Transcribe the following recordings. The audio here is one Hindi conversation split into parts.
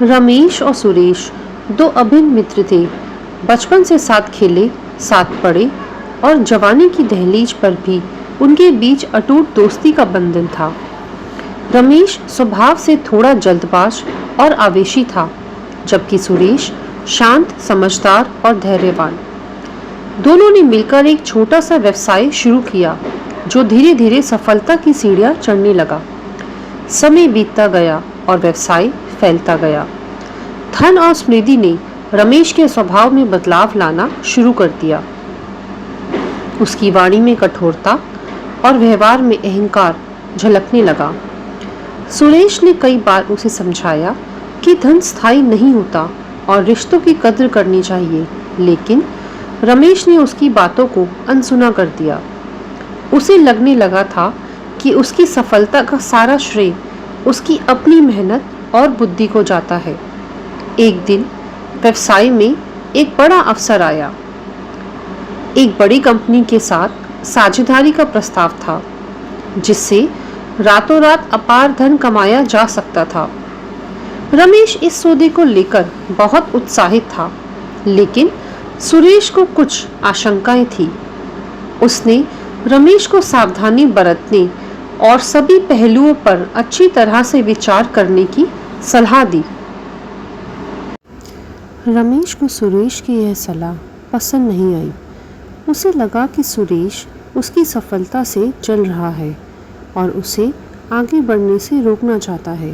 रमेश और सुरेश दो अभिन्न मित्र थे। बचपन से साथ खेले, साथ पढ़े और जवानी की दहलीज पर भी उनके बीच अटूट दोस्ती का बंधन था। रमेश स्वभाव से थोड़ा जल्दबाज और आवेशी था, जबकि सुरेश शांत, समझदार और धैर्यवान। दोनों ने मिलकर एक छोटा सा व्यवसाय शुरू किया, जो धीरे धीरे सफलता की सीढ़ियां चढ़ने लगा। समय बीतता गया और व्यवसाय फैलता गया। धन और समृद्धि ने रमेश के स्वभाव में बदलाव लाना शुरू कर दिया। उसकी वाणी में कठोरता और व्यवहार में अहंकार झलकने लगा। सुरेश ने कई बार उसे समझाया कि धन स्थायी नहीं होता और रिश्तों की कद्र करनी चाहिए, लेकिन रमेश ने उसकी बातों को अनसुना कर दिया। उसे लगने लगा था कि उसकी सफलता का सारा श्रेय उसकी अपनी मेहनत और बुद्धि को जाता है। एक दिन व्यवसाय में एक बड़ा अवसर आया। एक बड़ी कंपनी के साथ साझेदारी का प्रस्ताव था, जिससे रातों रात अपार धन कमाया जा सकता था। रमेश इस सौदे को लेकर बहुत उत्साहित था, लेकिन सुरेश को कुछ आशंकाएं थी। उसने रमेश को सावधानी बरतने और सभी पहलुओं पर अच्छी तरह से विचार करने की सलाह दी। रमेश को सुरेश की यह सलाह पसंद नहीं आई। उसे लगा कि सुरेश उसकी सफलता से जल रहा है और उसे आगे बढ़ने से रोकना चाहता है।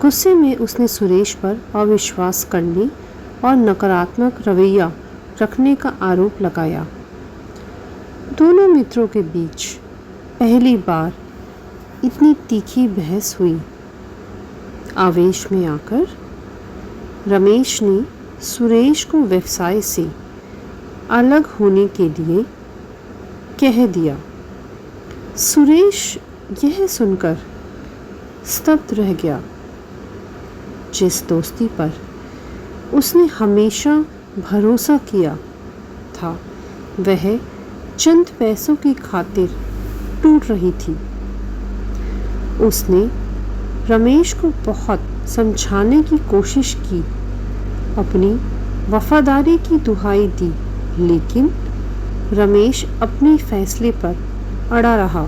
गुस्से में उसने सुरेश पर अविश्वास करने और नकारात्मक रवैया रखने का आरोप लगाया। दोनों मित्रों के बीच पहली बार इतनी तीखी बहस हुई। आवेश में आकर रमेश ने सुरेश को व्यवसाय से अलग होने के लिए कह दिया। सुरेश यह सुनकर स्तब्ध रह गया। जिस दोस्ती पर उसने हमेशा भरोसा किया था, वह चंद पैसों की खातिर टूट रही थी। उसने रमेश को बहुत समझाने की कोशिश की, अपनी वफादारी की दुहाई दी, लेकिन रमेश अपने फैसले पर अड़ा रहा।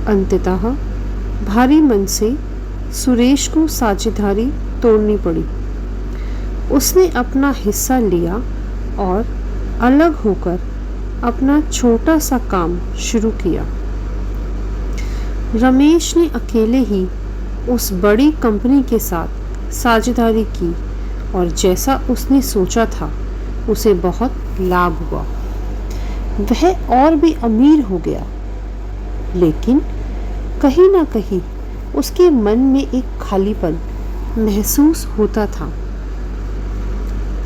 अंततः भारी मन से सुरेश को साझेदारी तोड़नी पड़ी। उसने अपना हिस्सा लिया और अलग होकर अपना छोटा सा काम शुरू किया। रमेश ने अकेले ही उस बड़ी कंपनी के साथ साझेदारी की और जैसा उसने सोचा था, उसे बहुत लाभ हुआ। वह और भी अमीर हो गया, लेकिन कहीं ना कहीं उसके मन में एक खालीपन महसूस होता था।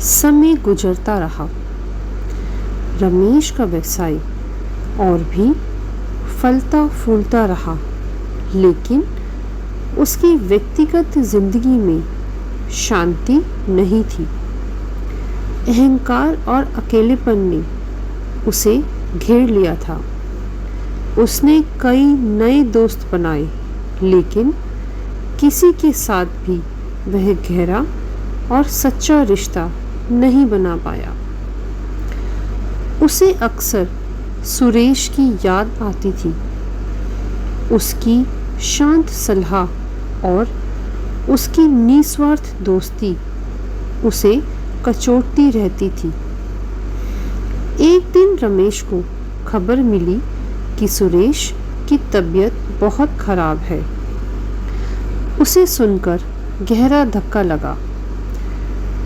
समय गुजरता रहा। रमेश का व्यवसाय और भी फलता फूलता रहा, लेकिन उसकी व्यक्तिगत जिंदगी में शांति नहीं थी। अहंकार और अकेलेपन ने उसे घेर लिया था। उसने कई नए दोस्त बनाए, लेकिन किसी के साथ भी वह गहरा और सच्चा रिश्ता नहीं बना पाया। उसे अक्सर सुरेश की याद आती थी। उसकी शांत सलाह और उसकी निस्वार्थ दोस्ती उसे कचोटती रहती थी। एक दिन रमेश को खबर मिली कि सुरेश की तबीयत बहुत खराब है। उसे सुनकर गहरा धक्का लगा।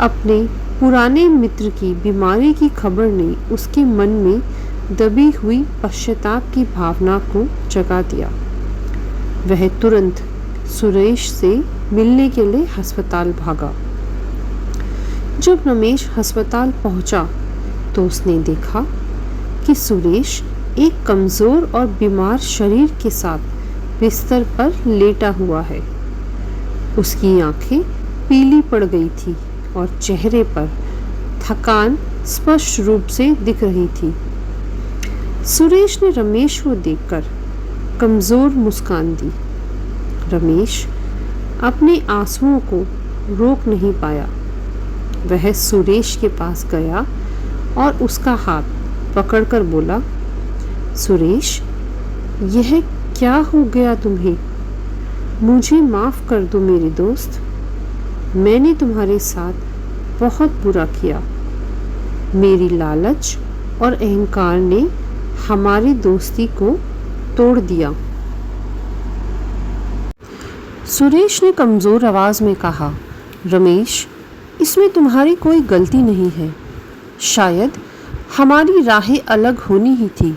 अपने पुराने मित्र की बीमारी की खबर ने उसके मन में दबी हुई पश्चाताप की भावना को जगा दिया। वह तुरंत सुरेश से मिलने के लिए अस्पताल भागा। जब रमेश अस्पताल पहुंचा, तो उसने देखा कि सुरेश एक कमजोर और बीमार शरीर के साथ बिस्तर पर लेटा हुआ है। उसकी आंखें पीली पड़ गई थी और चेहरे पर थकान स्पष्ट रूप से दिख रही थी। सुरेश ने रमेश को देखकर कमजोर मुस्कान दी। रमेश अपने आंसुओं को रोक नहीं पाया। वह सुरेश के पास गया और उसका हाथ पकड़कर बोला, सुरेश, यह क्या हो गया तुम्हें? मुझे माफ़ कर दो मेरे दोस्त। मैंने तुम्हारे साथ बहुत बुरा किया। मेरी लालच और अहंकार ने हमारी दोस्ती को तोड़ दिया। सुरेश ने कमज़ोर आवाज़ में कहा, रमेश, इसमें तुम्हारी कोई गलती नहीं है। शायद हमारी राहें अलग होनी ही थी।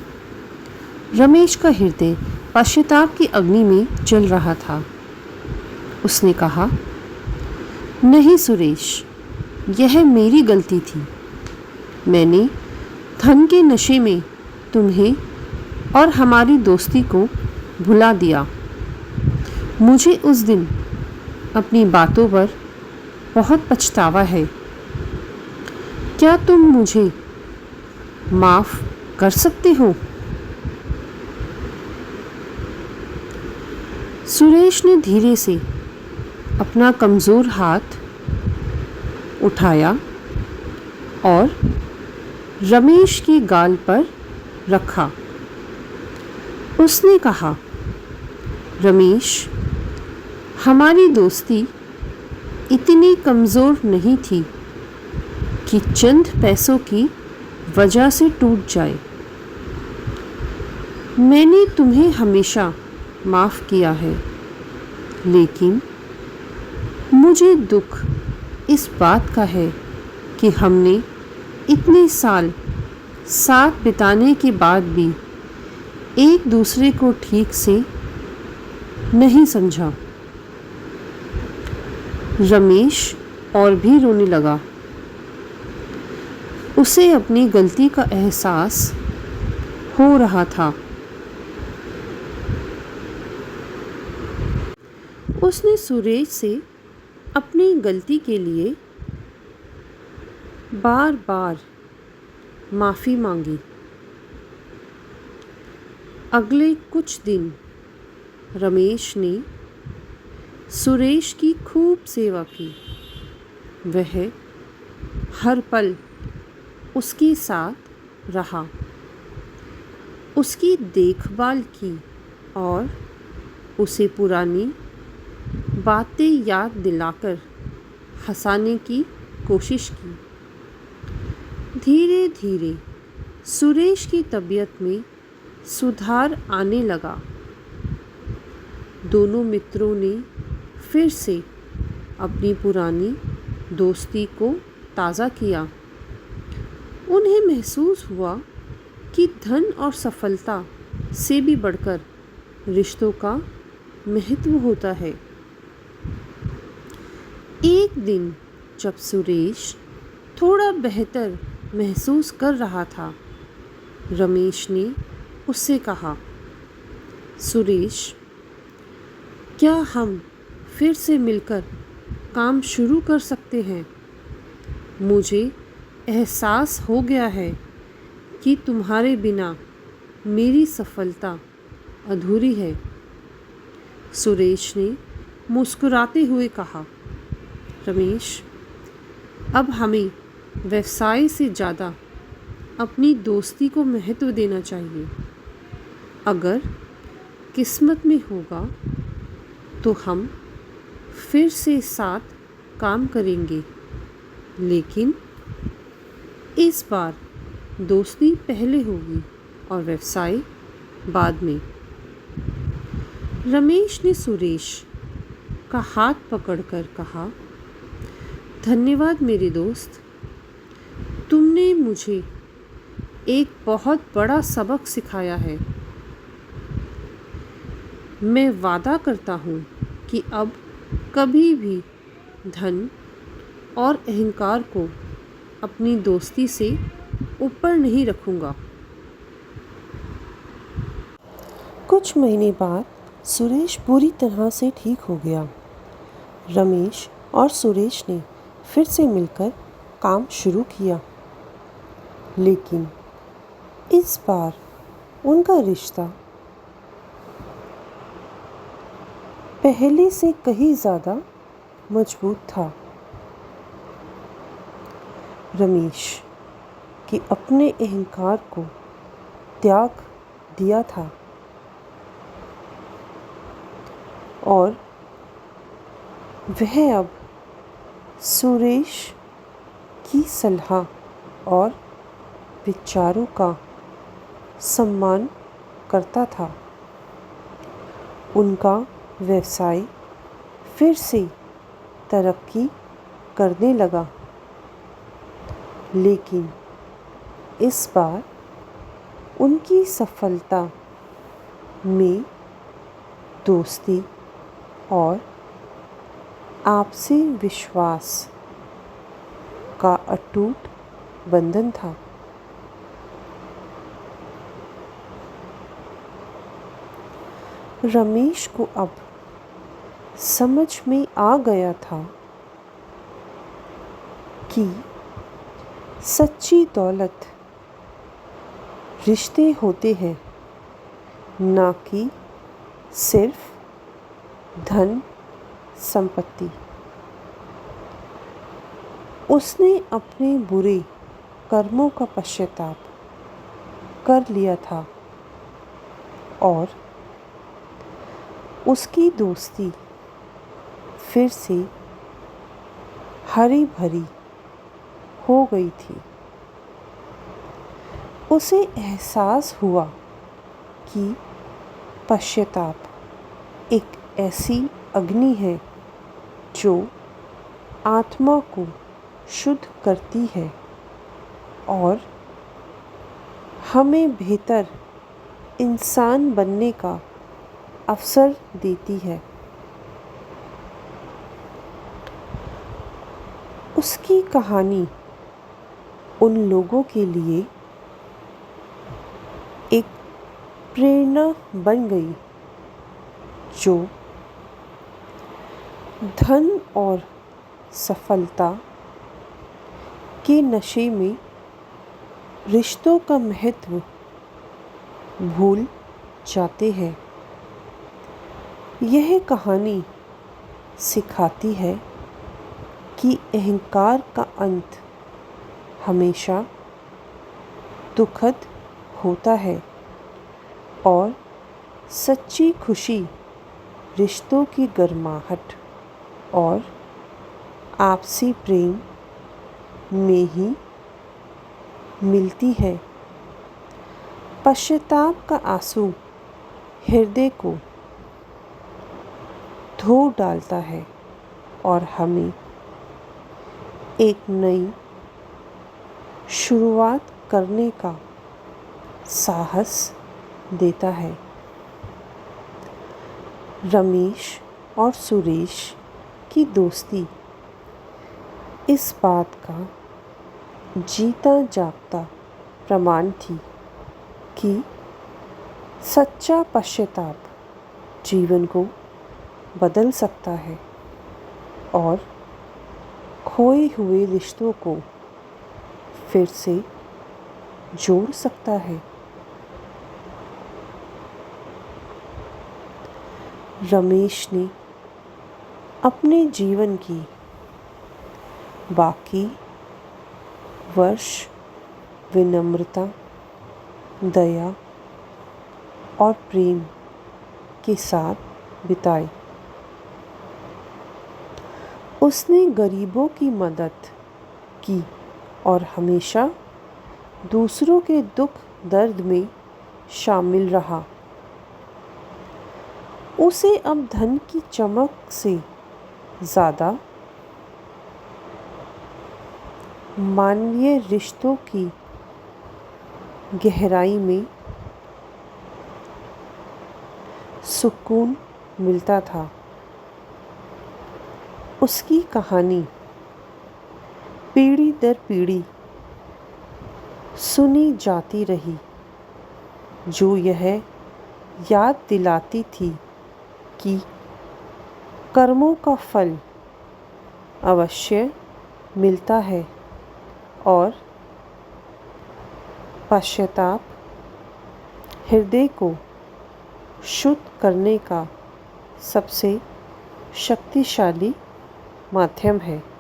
रमेश का हृदय पश्चाताप की अग्नि में जल रहा था। उसने कहा, नहीं सुरेश, यह मेरी गलती थी। मैंने धन के नशे में तुम्हें और हमारी दोस्ती को भुला दिया। मुझे उस दिन अपनी बातों पर बहुत पछतावा है। क्या तुम मुझे माफ़ कर सकते हो? सुरेश ने धीरे से अपना कमज़ोर हाथ उठाया और रमेश के गाल पर रखा। उसने कहा, रमेश, हमारी दोस्ती इतनी कमज़ोर नहीं थी कि चंद पैसों की वजह से टूट जाए। मैंने तुम्हें हमेशा माफ़ किया है, लेकिन मुझे दुख इस बात का है कि हमने इतने साल साथ बिताने के बाद भी एक दूसरे को ठीक से नहीं समझा। रमेश और भी रोने लगा। उसे अपनी गलती का एहसास हो रहा था। उसने सुरेश से अपनी गलती के लिए बार बार माफ़ी मांगी। अगले कुछ दिन रमेश ने सुरेश की खूब सेवा की। वह हर पल उसके साथ रहा, उसकी देखभाल की और उसे पुरानी बातें याद दिलाकर हंसाने की कोशिश की। धीरे धीरे सुरेश की तबीयत में सुधार आने लगा। दोनों मित्रों ने फिर से अपनी पुरानी दोस्ती को ताज़ा किया। उन्हें महसूस हुआ कि धन और सफलता से भी बढ़कर रिश्तों का महत्व होता है। एक दिन जब सुरेश थोड़ा बेहतर महसूस कर रहा था, रमेश ने उससे कहा, सुरेश, क्या हम फिर से मिलकर काम शुरू कर सकते हैं? मुझे एहसास हो गया है कि तुम्हारे बिना मेरी सफलता अधूरी है। सुरेश ने मुस्कुराते हुए कहा, रमेश, अब हमें व्यवसाय से ज़्यादा अपनी दोस्ती को महत्व देना चाहिए। अगर किस्मत में होगा तो हम फिर से साथ काम करेंगे, लेकिन इस बार दोस्ती पहले होगी और व्यवसाय बाद में। रमेश ने सुरेश का हाथ पकड़कर कहा, धन्यवाद मेरे दोस्त, तुमने मुझे एक बहुत बड़ा सबक सिखाया है। मैं वादा करता हूँ कि अब कभी भी धन और अहंकार को अपनी दोस्ती से ऊपर नहीं रखूँगा। कुछ महीने बाद सुरेश पूरी तरह से ठीक हो गया। रमेश और सुरेश ने फिर से मिलकर काम शुरू किया, लेकिन इस बार उनका रिश्ता पहले से कहीं ज़्यादा मजबूत था। रमेश कि अपने अहंकार को त्याग दिया था और वह अब सुरेश की सलाह और विचारों का सम्मान करता था। उनका व्यवसाय फिर से तरक्की करने लगा, लेकिन इस बार उनकी सफलता में दोस्ती और आपसी विश्वास का अटूट बंधन था। रमेश को अब समझ में आ गया था कि सच्ची दौलत रिश्ते होते हैं, ना कि सिर्फ धन संपत्ति। उसने अपने बुरे कर्मों का पश्चाताप कर लिया था और उसकी दोस्ती फिर से हरी भरी हो गई थी। उसे एहसास हुआ कि पश्चाताप एक ऐसी अग्नि है जो आत्मा को शुद्ध करती है और हमें बेहतर इंसान बनने का अवसर देती है। उसकी कहानी उन लोगों के लिए एक प्रेरणा बन गई जो धन और सफलता के नशे में रिश्तों का महत्व भूल जाते हैं। यह कहानी सिखाती है कि अहंकार का अंत हमेशा दुखद होता है और सच्ची खुशी रिश्तों की गर्माहट और आपसी प्रेम में ही मिलती है। पश्चाताप का आंसू हृदय को धो डालता है और हमें एक नई शुरुआत करने का साहस देता है। रमेश और सुरेश की दोस्ती इस बात का जीता जागता प्रमाण थी कि सच्चा पश्चाताप जीवन को बदल सकता है और खोए हुए रिश्तों को फिर से जोड़ सकता है। रमेश ने अपने जीवन की बाकी वर्ष विनम्रता, दया और प्रेम के साथ बिताए। उसने गरीबों की मदद की और हमेशा दूसरों के दुख दर्द में शामिल रहा। उसे अब धन की चमक से ज़्यादा मानवीय रिश्तों की गहराई में सुकून मिलता था। उसकी कहानी पीढ़ी दर पीढ़ी सुनी जाती रही, जो यह याद दिलाती थी कि कर्मों का फल अवश्य मिलता है और पश्चाताप हृदय को शुद्ध करने का सबसे शक्तिशाली माध्यम है।